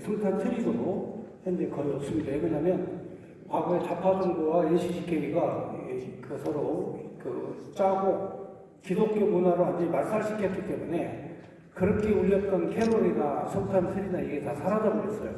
성탄 트리도 현재 거의 없습니다. 왜냐하면 과거에 좌파 정부와 NCCK가 서로 짜고 기독교 문화로 완전히 말살시켰기 때문에 그렇게 울렸던 캐롤이나 성탄 트리나 이게 다 사라져버렸어요.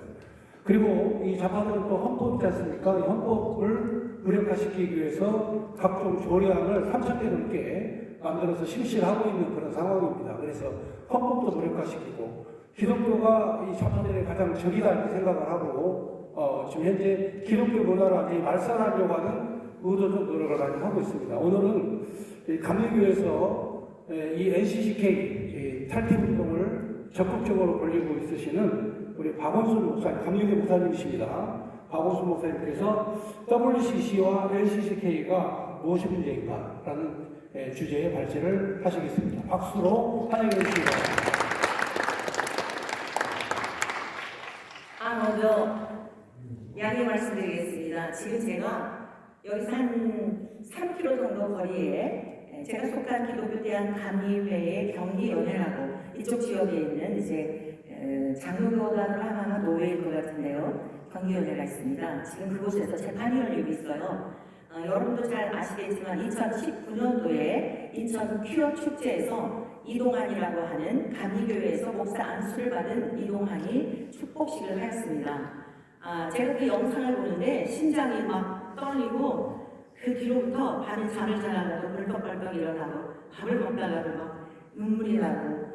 그리고 이 좌파들은 또 헌법이지 않습니까? 이 헌법을 무력화시키기 위해서 각종 조례안을 3,000개 넘게 만들어서 실시하고 있는 그런 상황입니다. 그래서 헌법도 무력화시키고 기독교가 이 좌파들의 가장 적이다 이렇게 생각을 하고 지금 현재 기독교 문화를 말살하려고 하는 의도적 노력을 많이 하고 있습니다. 오늘은 감리교에서 이 NCCK 탈퇴 운동을 적극적으로 벌이고 있으시는 우리 박원순 목사님, 감리교 목사님이십니다. 박원순 목사님께서 WCC와 NCCK가 무엇이 문제인가라는 주제의 발제를 하시겠습니다. 박수로 환영해 주시기 바랍니다. 먼저 양해 말씀드리겠습니다. 지금 제가 여기서 한 3km 정도 거리에 제가 속한 기독교대한 감리회의 경기연회라고 이쪽 지역에 있는 이제 장로교단을 하나하나 노예일 것 같은데요. 경기연회가 있습니다. 지금 그곳에서 재판이 열리고 있어요. 여러분도 잘 아시겠지만 2019년도에 인천 퀴어 축제에서 이동환이라고 하는 감리교회에서 목사 안수를 받은 이동환이 축복식을 하였습니다. 제가 그 영상을 보는데 심장이 막 떨리고 그 뒤로부터 밤에 잠을 자다가도 벌떡벌떡 일어나고 밥을 먹다가도 막 눈물이 나고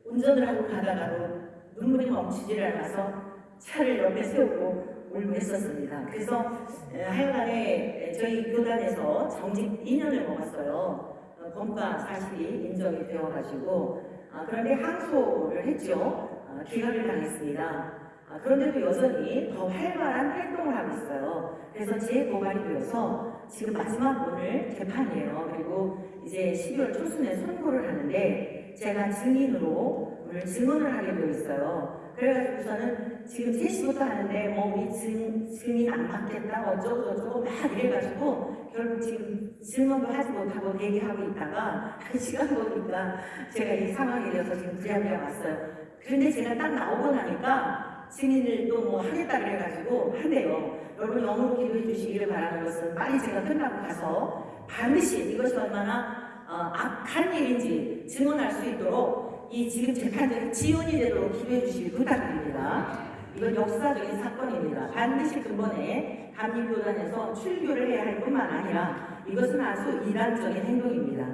운전을 하고 가다가도 눈물이 멈추지를 않아서 차를 옆에 세우고 울고 했었습니다. 그래서 하여간에 저희 교단에서 정직 2년을 먹었어요. 범과 사실이 인정이 되어가지고 그런데 항소를 했죠. 기각을 당했습니다. 그런데도 여전히 더 활발한 활동을 하고 있어요. 그래서 재고발이 되어서 지금 마지막 오늘 재판이에요. 그리고 이제 12월 초순에 선고를 하는데 제가 증인으로 오늘 증언을 하게 되어 있어요. 그래가지고서는 지금 3시부터 하는데 뭐 우리 증인 안 받겠다 어쩌고 저쩌고 막 이래가지고 결국 지금 증언도 하지 못하고 대기하고 있다가 시간 보니까 제가 이 상황이 되어서 지금 부랴부랴 왔어요. 그런데 제가 딱 나오고 나니까 증인을 또 뭐 하겠다 그래가지고 하네요. 여러분 영으로 기도해 주시기를 바라는 것은 빨리 제가 끝나고 가서 반드시 이것이 얼마나 악한 일인지 증언할 수 있도록 이 지금 재판장이 지연이 되도록 기도해 주시기 부탁드립니다. 이건 역사적인 사건입니다. 반드시 근본에 감리교단에서 출교를 해야 할 뿐만 아니라 이것은 아주 이단적인 행동입니다.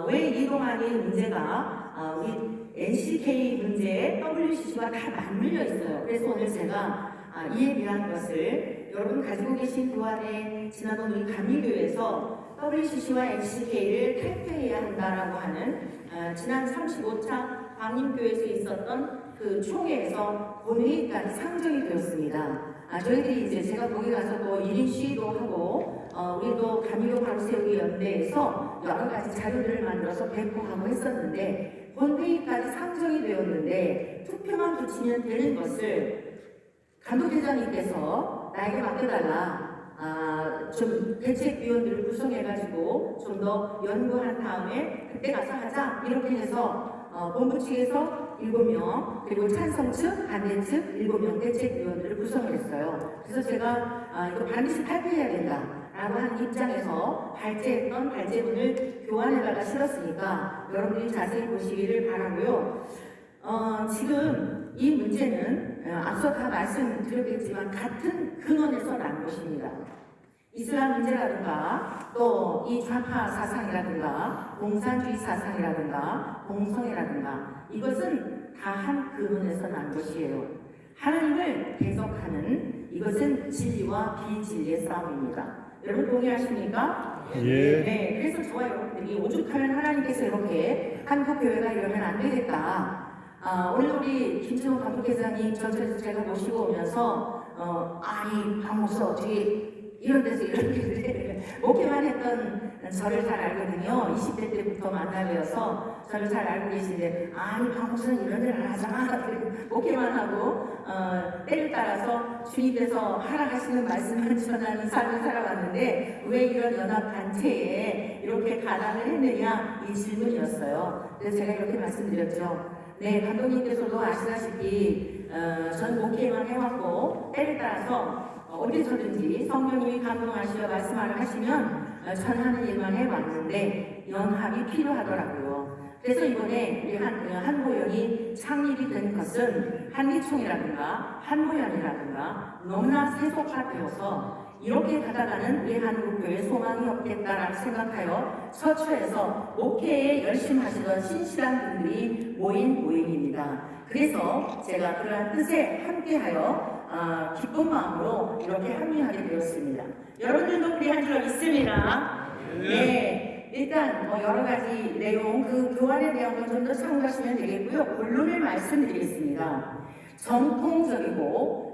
왜 이동환이 문제가 우리 NCK 문제에 WCC와 다 맞물려 있어요. 그래서 오늘 제가 이에 대한 것을 여러분 가지고 계신 교환에 지난번 우리 감리교회에서 WCC와 NCK를 탈퇴해야 한다라고 하는 지난 35차 광림교회에서 있었던 그 총회에서 본회의까지 상정이 되었습니다. 저희들이 이제 제가 거기 가서 또 1인 시위도 하고 우리도 감리교 바로세우기 연대에서 여러 가지 자료들을 만들어서 배포하고 했었는데 본회의까지 상정이 되었는데 투표만 붙이면 되는 것을 감독회장님께서 나에게 맡겨달라. 좀 대책위원들을 구성해가지고 좀 더 연구한 다음에 그때 가서 하자 이렇게 해서 본부 측에서 7명 그리고 찬성 측, 반대 측 7명 대책위원들을 구성을 했어요. 그래서 제가 이거 반드시 발표해야 된다 라고 한 입장에서 발제했던 발제문을 교환에다가 실었으니까 여러분들이 자세히 보시기를 바라고요. 지금 이 문제는 앞서 다 말씀드렸겠지만 같은 근원에서 난 것입니다. 이슬람 문제라든가 또 이 좌파 사상이라든가 공산주의 사상이라든가 공성애라든가 이것은 다 한 근원에서 난 것이에요. 하나님을 대적하는 이것은 진리와 비진리의 싸움입니다. 여러분 동의하십니까? 예. 네, 그래서 저와 여러분들이 오죽하면 하나님께서 이렇게 한국교회가 이러면 안 되겠다. 오늘 우리 김정은 감독회장님 전철에서 제가 모시고 오면서 이 박목사 어떻게 이런 데서 이렇게 목회만 했던 저를 잘 알거든요. 20대 때부터 만나뵈어서 저를 잘 알고 계신데 이 박목사는 이런 데를 안 하잖아. 목회만 하고 때를 따라서 주님께서 하락하시는 말씀을 전하는 삶을 살아왔는데 왜 이런 연합단체에 이렇게 가담을 했느냐 이 질문이었어요. 그래서 제가 이렇게 말씀드렸죠. 네, 감독님께서도 아시다시피 전 목회 오랫동안 해왔고 때에 따라서 어디서든지 성령님이 감동하시어 말씀을 하시면 전하는 일만 해왔는데 연합이 필요하더라고요. 그래서 이번에 우리 한모연이 창립이 된 것은 한기총이라든가 한모연이라든가 너무나 세속화되어서 이렇게 가다가는 우리 한국교회 소망이 없겠다라고 생각하여 처처에서 목회에 열심히 하시던 신실한 분들이 모인 모임입니다. 그래서 제가 그러한 뜻에 함께하여 기쁜 마음으로 이렇게 합류하게 되었습니다. 여러분들도 그리한 줄 있습니다. 네, 일단 여러 가지 내용, 그 교환의 내용을 좀 더 참고하시면 되겠고요. 본론을 말씀드리겠습니다.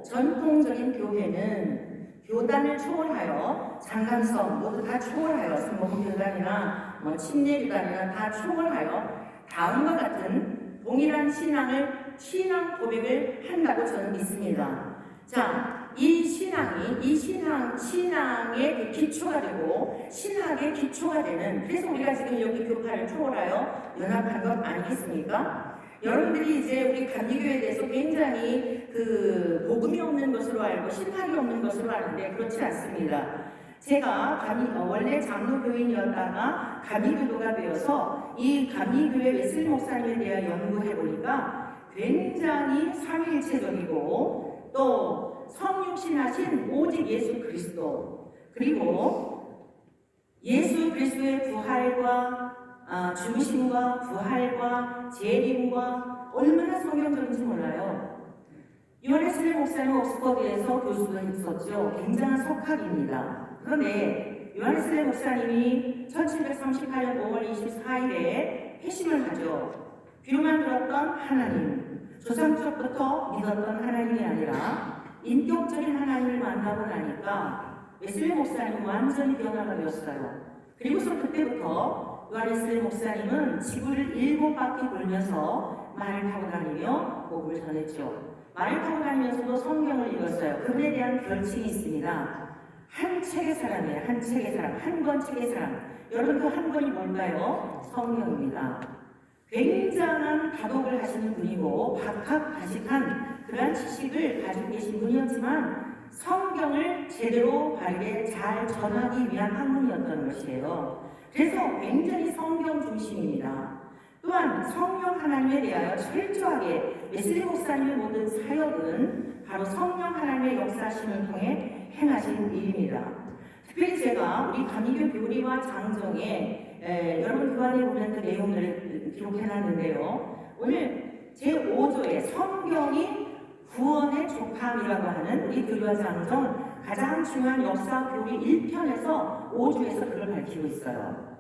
전통적인 교회는 교단을 초월하여 장관성 모두 다 초월하여 순복음교단이나 침례교단이나 다 초월하여 다음과 같은 동일한 신앙 고백을 한다고 저는 믿습니다. 자, 이 신앙의 기초가 되고 신학의 기초가 되는, 그래서 우리가 지금 여기 교파를 초월하여 연합한 것 아니겠습니까? 여러분들이 이제 우리 감리교회에 대해서 굉장히 복음이 없는 것으로 알고 신학이 없는 것으로 아는데 그렇지 않습니다. 제가 원래 장로교인이었다가 감리교도가 되어서 이 감리교회 웨슬리 목사님에 대해 연구해 보니까 굉장히 삼위일체적이고 또 성육신하신 오직 예수 그리스도, 그리고 예수 그리스도의 부활과 죽으심과 부활과 재림과 얼마나 성경적인지 몰라요. 요한웨슬리 목사님 옥스퍼드에서 교수도 했었죠. 굉장한 석학입니다. 그런데 요한웨슬리 목사님이 1738년 5월 24일에 회심을 하죠. 귀로만 들었던 하나님, 조상적부터 믿었던 하나님이 아니라 인격적인 하나님을 만나고 나니까 웨슬리 목사님은 완전히 변화가 되었어요. 그리고서 그때부터 요한웨슬리 목사님은 지구를 7바퀴 돌면서 말을 타고 다니며 복음을 전했죠. 말을 타고 다니면서도 성경을 읽었어요. 그분에 대한 별칭이 있습니다. 한 책의 사람이에요. 한 책의 사람, 한 권 책의 사람. 여러분 그 한 권이 뭘까요? 성경입니다. 굉장한 다독을 하시는 분이고 박학다식한 그러한 지식을 가지고 계신 분이었지만 성경을 제대로 바르게 잘 전하기 위한 학문이었던 것이에요. 그래서 굉장히 성경 중심입니다. 또한 성령 하나님에 대하여 철저하게 웨슬리 목사님의 모든 사역은 바로 성령 하나님의 역사심을 통해 행하신 일입니다. 특별히 제가 우리 감리교 교리와 장정에 여러분 그 안에 보면 그 내용들을 기록해놨는데요. 오늘 제5조에 성경이 구원의 족함이라고 하는 우리 교리와 장정 가장 중요한 역사 교리 1편에서 5조에서 그걸 밝히고 있어요.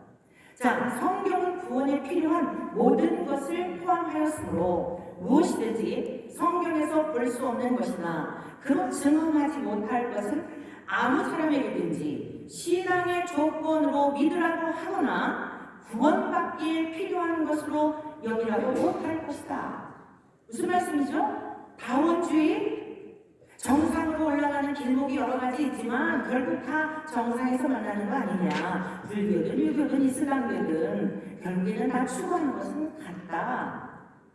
자, 성경은 구원에 필요한 모든 것을 포함하였으므로 무엇이든지 성경에서 볼 수 없는 것이나 그로 증언하지 못할 것은 아무 사람에게든지 신앙의 조건으로 믿으라고 하거나 구원받기에 필요한 것으로 여기라고 못할 것이다. 무슨 말씀이죠? 다원주의? 정상으로 올라가는 길목이 여러 가지 있지만 결국 다 정상에서 만나는 거 아니냐. 불교든 유교든 이슬람교든 결국에는 다 추구하는 것은 같다.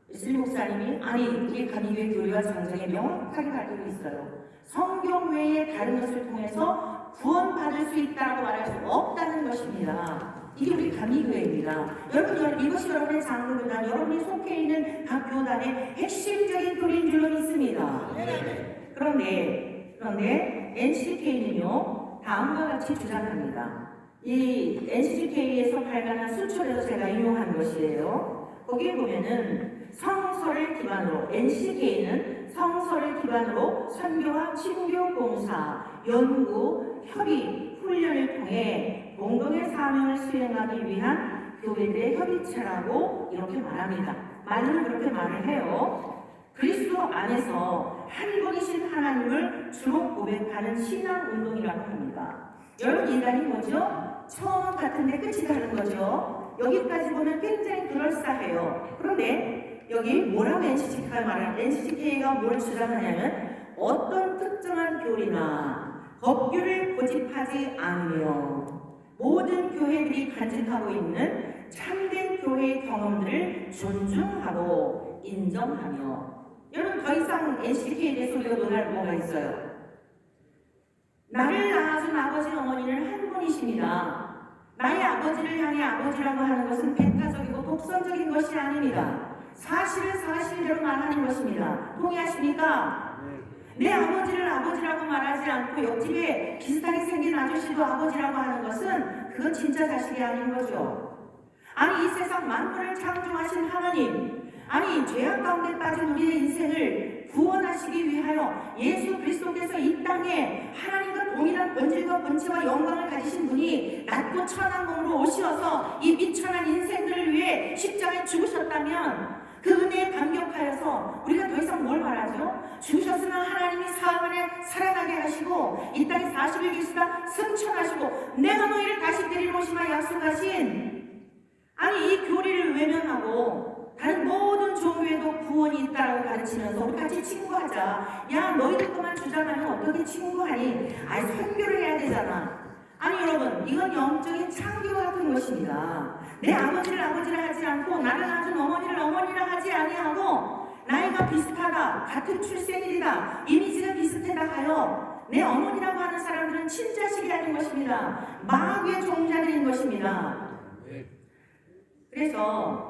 웨슬리 목사님이 우리 감리교회 교리와 장정에 명확하게 가지고 있어요. 성경 외에 다른 것을 통해서 구원받을 수 있다고 말할 수 없다는 것입니다. 이게 우리 감리교회입니다. 여러분, 이것이 여러분의 장로교단, 여러분이 속해 있는 각 교단의 핵심적인 교리인 줄로 믿습니다. 그런데 NCK는요 다음과 같이 주장합니다. 이 NCK에서 발간한 수초에서 제가 인용한 것이에요. 거기에 보면은 성서를 기반으로 NCK는 성서를 기반으로 선교와 친교 봉사, 연구, 협의, 훈련을 통해 공동의 사명을 수행하기 위한 교회들의 협의체라고 이렇게 말합니다. 말은 그렇게 말을 해요. 그리스도 안에서 한 분이신 하나님을 주로 고백하는 신앙 운동이라고 합니다. 여러분, 인간이 뭐죠? 처음 같은데 끝이 다른 거죠. 여기까지 보면 굉장히 그럴싸해요. 그런데 여기 뭐라고 NCCK가 말하는, NCCK가 뭘 주장하냐면 어떤 특정한 교리나 법규를 고집하지 않으며 모든 교회들이 간직하고 있는 참된 교회의 경험들을 존중하고 인정하며, 여러분 더 이상 NCK에 대해서 우리가 뭐가 있어요? 나를 낳아준 아버지 어머니는 한 분이십니다. 나의 아버지를 향해 아버지라고 하는 것은 배타적이고 독선적인 것이 아닙니다. 사실을 사실대로 말하는 것입니다. 동의하십니까? 내 아버지를 아버지라고 말하지 않고 옆집에 비슷하게 생긴 아저씨도 아버지라고 하는 것은 그건 진짜 자식이 아닌 거죠. 아니 이 세상 만물을 창조하신 하나님, 아니 죄악 가운데 빠진 우리의 인생을 구원하시기 위하여 예수 그리스도께서 이 땅에 하나님과 동일한 본질과 본체와 영광을 가지신 분이 낮고 천한 몸으로 오시어서 이 미천한 인생들을 위해 십자가에 죽으셨다면 그 은혜에 감격하여서 우리가 더 이상 뭘 말하죠? 죽으셨으나 하나님이 사흘 만에 살아나게 하시고 이 땅에 40일 계시다 승천하시고 내가 너희를 다시 데리러 오시마 약속하신, 아니 이 교리를 외면하고 다른 모든 종교에도 구원이 있다고 가르치면서 우리 같이 친구하자. 야 너희들 것만 주장하면 어떻게 친구하니? 아니 선교를 해야 되잖아. 아니 여러분, 이건 영적인 창조와 같은 것입니다. 내 아버지를 아버지라 하지 않고 나를 낳은 어머니를 어머니라 하지 아니하고 나이가 비슷하다, 같은 출생일이다, 이미지가 비슷하다 하여 내 어머니라고 하는 사람들은 친자식이 아닌 것입니다. 마귀의 종자들인 것입니다. 그래서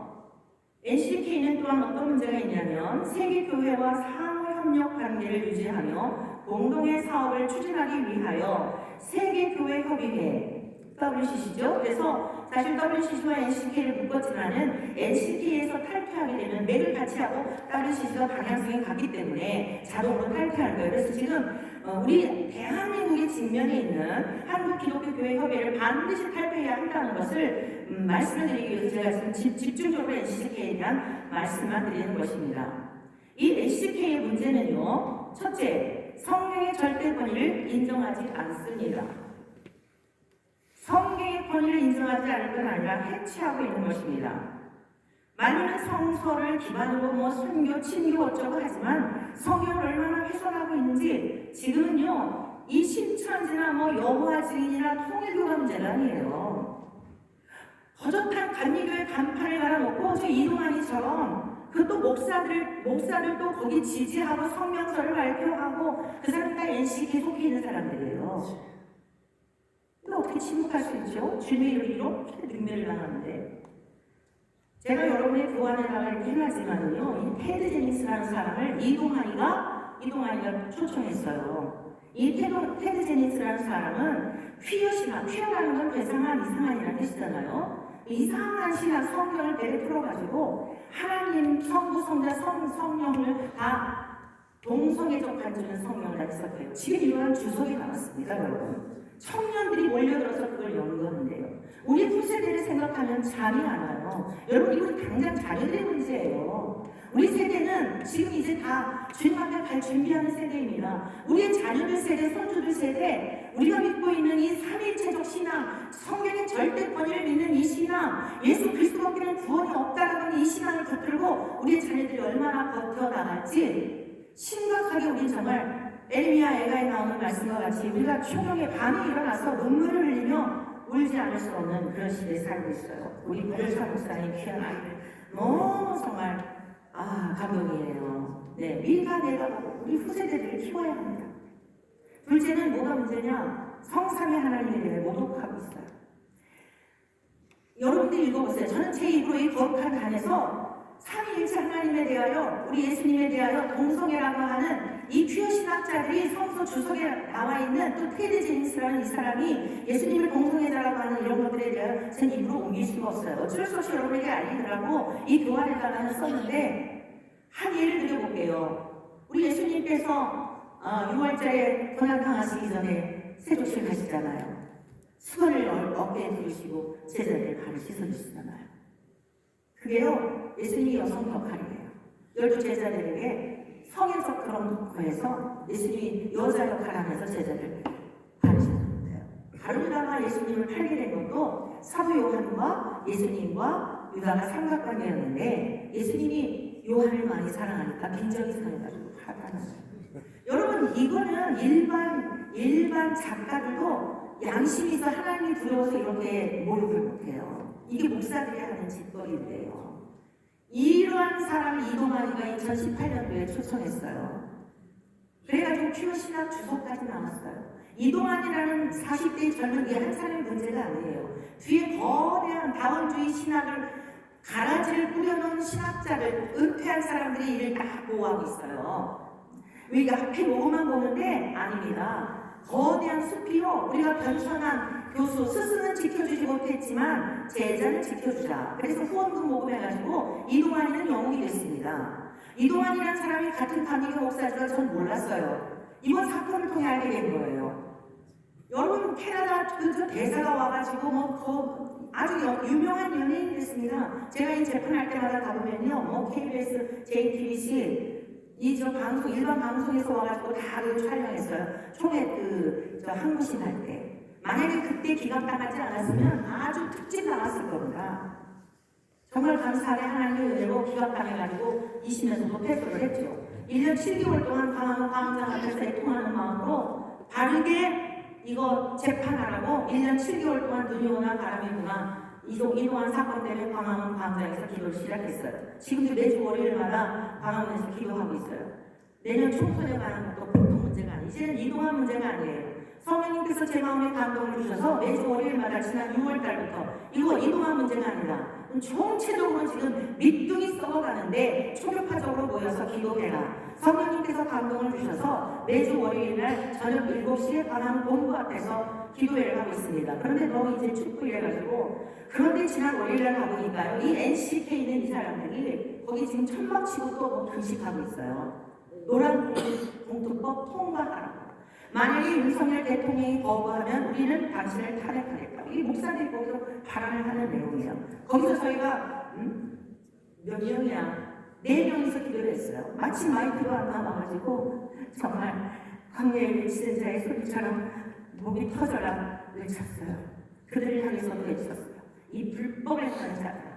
NCK는 또한 어떤 문제가 있냐면 세계교회와 상호협력 관계를 유지하며 공동의 사업을 추진하기 위하여 세계교회협의회 WCC죠. 그래서 사실 WCC와 NCK를 묶었지만은 NCK에서 탈퇴하게 되면 맥을 같이 하고 WCC가 방향성이 같기 때문에 자동으로 탈퇴할 거예요. 그래서 지금 우리 대한민국의 직면에 있는 한국기독교교회협의회를 반드시 탈퇴해야 한다는 것을 말씀을 드리기 위해서 제가 지금 집중적으로 NCK에 대한 말씀만 드리는 것입니다. 이 NCK의 문제는요, 첫째, 성령의 절대 권위를 인정하지 않습니다. 성경의 권위를 인정하지 않을 건 아니라 해치하고 있는 것입니다. 말로는 성서를 기반으로 선교, 친교 어쩌고 하지만 성경을 얼마나 훼손하고 있는지 지금은요, 이 신천지나 여호와 증인이나 통일교가 문제가 아니에요. 허젓한 감리교회 간판을 갈아놓고 저 이동환이처럼 그것도 목사들도 거기 지지하고 성명서를 발표하고 그 사람 다 NC 속해 있는 사람들이에요. 어떻게 침묵할 수 있죠? 주님의 이름으로 이렇게 능멸을 당하는데, 제가 여러분의 교환에다가 이렇게 해놨지만요, 이 테드 제니스라는 사람을 이동환이가 초청했어요. 이 테드 제니스라는 사람은 퀴어라는 건 괴상한 이상한이라는 뜻이잖아요. 이상한 신학 성경을 배에 풀어가지고 하나님, 성부, 성자, 성령을 다 동성애적 간주는 성경을 다 해석해요. 지금 이러한 주석이 나왔습니다, 여러분. 청년들이 몰려들어서 그걸 연구하는데요. 우리 후세대를 생각하면 잠이 안 와요. 여러분, 이건 당장 자녀들의 문제예요. 우리 세대는 지금 이제 다 주님 앞에 갈 준비하는 세대입니다. 우리의 자녀들 세대, 손주들 세대, 우리가 믿고 있는 이 삼위일체적 신앙, 성경의 절대 권위를 믿는 이 신앙, 예수 그리스도밖에는 구원이 없다라는 이 신앙을 붙들고 우리의 자녀들이 얼마나 버텨나갈지 심각하게 우리 정말 에르미야 애가에 나오는 말씀과 같이 우리가 초경의 밤에 일어나서 눈물을 흘리며 울지 않을 수 없는 그런 시대에 살고 있어요. 우리 박일사 목사님 귀한 아이들 너무 정말 감동이에요. 네, 우리가 내가 우리 후세대들을 키워야 합니다. 둘째는 뭐가 문제냐? 성삼위 하나님에 대해 모독하고 있어요. 여러분들 읽어보세요. 저는 제 입으로 이 거룩한 단에서 삼위일체 하나님에 대하여, 우리 예수님에 대하여 동성애라고 하는 이 퀴어 신학자들이 성서 주석에 나와 있는 또 테드 제니스라는 이 사람이 예수님을 동성애자라고 하는 이런 것들에 대하여 제 입으로 옮길 수가 없어요. 어쩔 수 없이 여러분에게 알리느라고 이 교환에다가는 썼는데 한 예를 들어볼게요. 우리 예수님께서 6월절에 고난당하시기 전에 세족실 가시잖아요. 수건을 어깨에 두르시고 제자들의 발을 씻어주시잖아요. 그게요, 예수님이 여성 역할이에요. 12 제자들에게 성에서 그런 거에서 예수님이 여자 역할을 하면서 제자들 발을 씻어줬대요. 바로 예수님을 팔게 된 것도 사도 요한과 예수님과 유다가 삼각관계였는데 예수님이 요한을 많이 사랑하니까 빈정이 상해가지고 팔아놨어요. 여러분, 이거는 일반 작가들도 양심이 있어 하나님이 두려워서 이렇게 모욕을 못해요. 이게 목사들이 하는 짓거리인데요. 이러한 사람을 이동환이가 2018년도에 초청했어요. 그래가지고 주요 신학 주소까지 나왔어요. 이동환이라는 40대의 젊은 이 한 사람의 문제가 아니에요. 뒤에 거대한 다원주의 신학을 가라지를 뿌려놓은 신학자를 은퇴한 사람들이 이를 다 보호하고 있어요. 우리가 하필 요거만 보는데 아닙니다. 거대한 숲이요. 우리가 변천한 교수 스승은 지켜주지 못했지만 제자는 지켜주자. 그래서 후원금 모금해가지고 이동환이는 영웅이 됐습니다. 이동환이라는 사람이 같은 감리교 목사지만 전 몰랐어요. 이번 사건을 통해 알게 된 거예요. 여러분 캐나다 그 대사가 와가지고 아주 유명한 연예인이 됐습니다. 제가 이 재판할 때마다 가보면요, KBS, JTBC 저 방송 일반 방송에서 와가지고 다 촬영했어요. 총회 항구신 할 때. 만약에 그때 기각당하지 않았으면 아주 특집 나왔을 겁니다. 정말 감사하게 하나님의 은혜로 기각당해가지고 20년도 패소를 했죠. 1년 7개월 동안 광장 앞에서 애통하는 마음으로 바르게 이거 재판하라고 1년 7개월 동안 눈이 오나 바람이 부나 이동한 사건 때문에 광화문 광장에서 기도를 시작했어요. 지금도 매주 월요일마다 광화문에서 기도하고 있어요. 내년 총선에 관한 것도 보통 문제가 아니에요. 이제는 이동한 문제가 아니에요. 성령님께서 제 마음에 감동을 주셔서 매주 월요일마다 지난 6월 달부터 이거 이동한 문제가 아니라 총체적으로 지금 밑둥이 썩어가는데 초교파적으로 모여서 기도해라. 성령님께서 감동을 주셔서 매주 월요일날 저녁 7시에 광화문 본부 앞에서 기도회를 하고 있습니다. 그런데 너무 이제 춥고 이래가지고 그런데 지난 월요일날 가보니까요, 이 NCK에 있는 이 사람들이 거기 지금 천막 치고 또 금식하고 있어요. 노란 공투법 통과하라고. 만약에 윤석열 대통령이 거부하면 우리는 당신을 탄핵하겠다. 이 목사들이 거기서 발언을 하는 내용이에요. 거기서 저희가 몇 명이야? 4명이서 기도를 했어요. 마침 마이크가 안 나와가지고 정말 광야에 미치는 자의 소리처럼 목이 터져라 외쳤어요. 그들을 향해서도 외쳤어요. 이 불법에 관한 자들.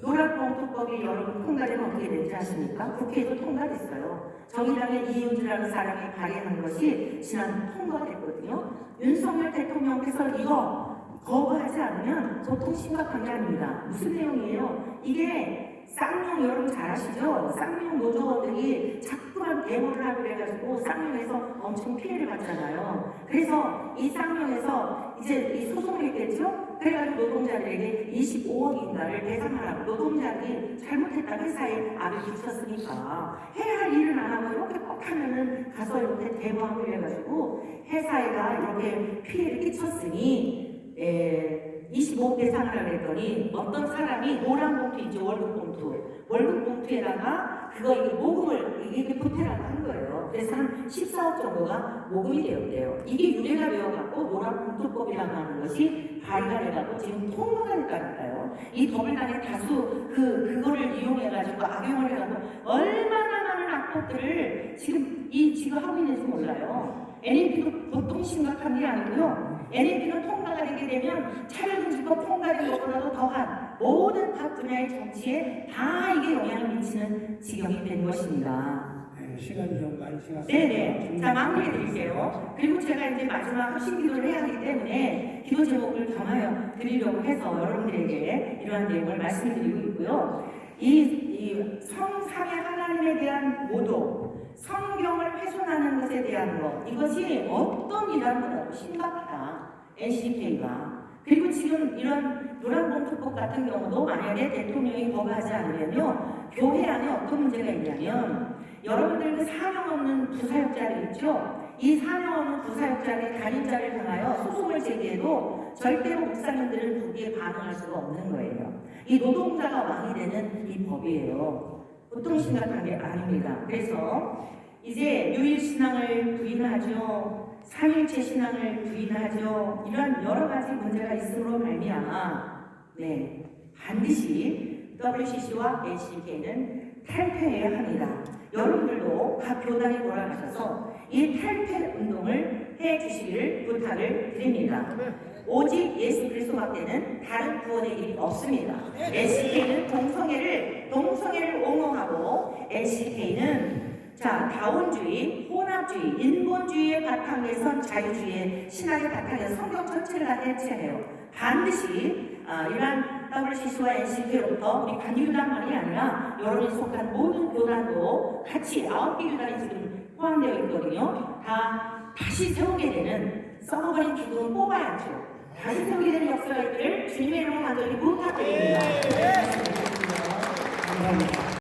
노란봉투법이 여러분 통과되면 어떻게 되는지 아십니까? 국회에도 통과됐어요. 정의당의 이윤주라는 사람이 발의한 것이 지난 통과됐거든요. 윤석열 대통령께서 이거 거부하지 않으면 보통 심각한 게 아닙니다. 무슨 내용이에요? 이게 쌍용 여러분 잘 아시죠? 쌍용 노조원들이 자꾸만 데모를 하고 그래가지고 쌍용에서 엄청 피해를 받잖아요. 그래서 이 쌍용에서 이제 이 소송을 했겠죠? 그래가지고 노동자들에게 25억인가를 배상하라고 노동자들이 잘못했다 회사에 압을 붙였으니까 해야 할 일은 안 하고 이렇게 꼭 하면은 가서 이렇게 데모하고 이래가지고 회사에가 이렇게 피해를 끼쳤으니 25억 배상하라고 했더니 어떤 사람이 노란 봉투 이제 월급 봉투에다가 그거 이게 모금을 이게 보태라고 한 거예요. 그래서 한 14억 정도가 모금이 되었대요. 이게 유례가 되어갖고 노란 봉투법이라고 하는 것이 발의가 돼갖고 지금 통과가 됐다니까요. 이 더블당의 다수 그거를 이용해가지고 악용을 해가지고 얼마나 많은 악법들을 지금 하고 있는지 몰라요. NMP도 보통 심각한 게 아니고요. NMP는 통과가 되게 되면 차별금지법 통과된 것보다도 더한 모든 각 분야의 정치에 다 이게 영향을 미치는 지경이 된 것입니다. 네, 시간이 좀 많이 지났습니다. 네네. 자, 마무리해 드릴게요. 그리고 제가 이제 마지막 합심 기도를 해야 하기 때문에 기도 제목을 겸하여 드리려고 해서 여러분들에게 이러한 내용을 말씀드리고 있고요. 이 성삼위 하나님에 대한 모독, 성경을 훼손하는 것에 대한 것, 이것이 어떤 이란보다도 심각하다. NCK가. 그리고 지금 이런 노란봉투법 같은 경우도 만약에 대통령이 거부하지 않으면요, 교회 안에 어떤 문제가 있냐면 여러분들 그 사명 없는 부사역자들 있죠? 이 사명 없는 부사역자의 단임자를 향하여 소송을 제기해도 절대로 목사님들은 거기에 반응할 수가 없는 거예요. 이 노동자가 왕이 되는 이 법이에요. 보통 심각한 게 아닙니다. 그래서 이제 유일신앙을 부인하죠. 삼일체 신앙을 부인하죠. 이런 여러 가지 문제가 있음으로 말미암아 반드시 WCC와 NCK는 탈퇴해야 합니다. 여러분들도 각 교단에 돌아가셔서 이 탈퇴 운동을 해주시기를 부탁을 드립니다. 오직 예수 그리스도 밖에는 다른 구원의 길이 없습니다. NCK는 동성애를 옹호하고 NCK는 다원주의, 혼합주의, 인본주의의 바탕에 선 자유주의의 신학의 바탕에 성경 전체를 다 해체해요. 반드시 이러한 WCC와 NCK로부터 우리 반유단만이 아니라 여러분이 속한 모든 교단도 같이 9개 교단이 지금 포함되어 있거든요. 다시 세우게 되는 썩어버린 기둥을 뽑아야죠. 다시 세우게 되는 역사를 주님의 이름으로 간절히 부탁드립니다.